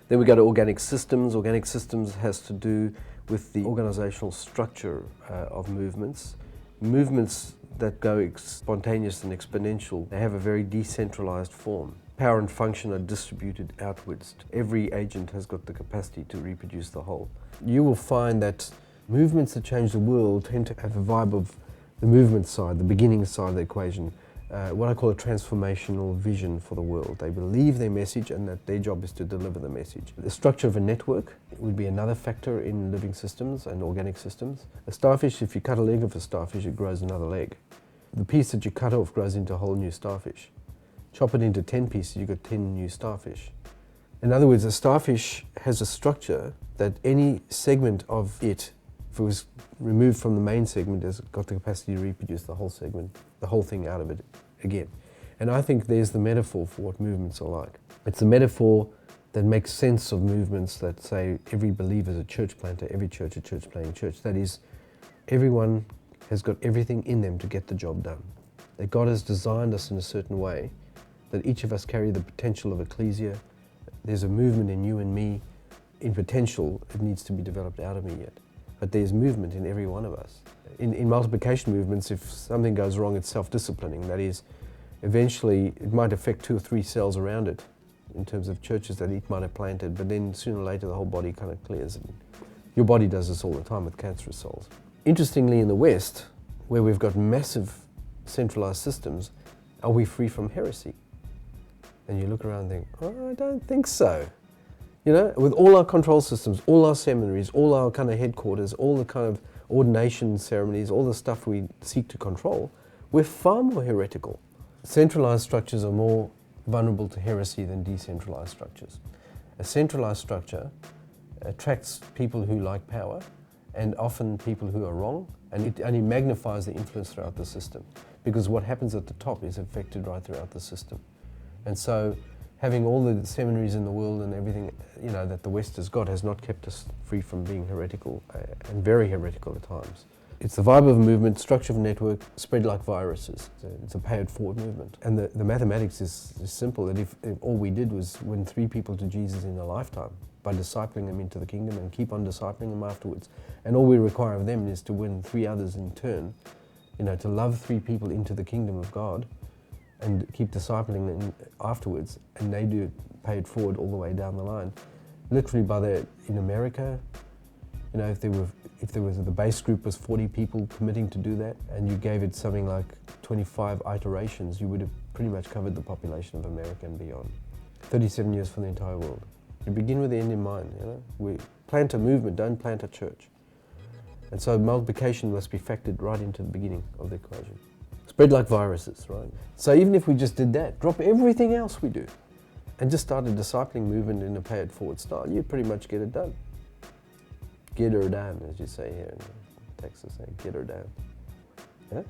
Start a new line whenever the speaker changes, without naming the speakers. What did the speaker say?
Then we go to organic systems. Organic systems has to do with the organizational structure of movements. Movements that go spontaneous and exponential, they have a very decentralized form. Power and function are distributed outwards. Every agent has got the capacity to reproduce the whole. You will find that movements that change the world tend to have a vibe of the movement side, the beginning side of the equation, what I call a transformational vision for the world. They believe their message and that their job is to deliver the message. The structure of a network would be another factor in living systems and organic systems. A starfish, if you cut a leg of a starfish, it grows another leg. The piece that you cut off grows into a whole new starfish. Chop it into 10 pieces, you've got 10 new starfish. In other words, a starfish has a structure that any segment of it, if it was removed from the main segment, has got the capacity to reproduce the whole segment, the whole thing out of it again. And I think there's the metaphor for what movements are like. It's a metaphor that makes sense of movements that say every believer is a church planter, every church a church planting church. That is, everyone has got everything in them to get the job done. That God has designed us in a certain way, that each of us carry the potential of ecclesia. There's a movement in you and me. In potential, it needs to be developed out of me yet. But there's movement in every one of us. In multiplication movements, if something goes wrong, it's self-disciplining. That is, eventually it might affect 2 or 3 cells around it in terms of churches that it might have planted, but then sooner or later the whole body kind of clears. And your body does this all the time with cancerous cells. Interestingly, in the West, where we've got massive centralized systems, are we free from heresy? And you look around and think, oh, I don't think so. You know, with all our control systems, all our seminaries, all our kind of headquarters, all the kind of ordination ceremonies, all the stuff we seek to control, we're far more heretical. Centralized structures are more vulnerable to heresy than decentralized structures. A centralized structure attracts people who like power and often people who are wrong, and it only magnifies the influence throughout the system, because what happens at the top is affected right throughout the system. And so having all the seminaries in the world and everything, you know, that the West has got has not kept us free from being heretical, and very heretical at times. It's the vibe of a movement, structure of a network, spread like viruses. It's a pay-it-forward movement. And the mathematics is simple, that if all we did was win 3 people to Jesus in a lifetime by discipling them into the kingdom and keep on discipling them afterwards, and all we require of them is to win 3 others in turn, you know, to love 3 people into the kingdom of God, and keep discipling them afterwards, and they do pay it forward all the way down the line. Literally in America, you know, if the base group was 40 people committing to do that, and you gave it something like 25 iterations, you would have pretty much covered the population of America and beyond. 37 years for the entire world. You begin with the end in mind, you know. We plant a movement, don't plant a church. And so multiplication must be factored right into the beginning of the equation. Spread like viruses, right? So even if we just did that, drop everything else we do, and just start a discipling movement in a pay-it-forward style, you pretty much get it done. Get her done, as you say here in Texas, get her done. Yeah?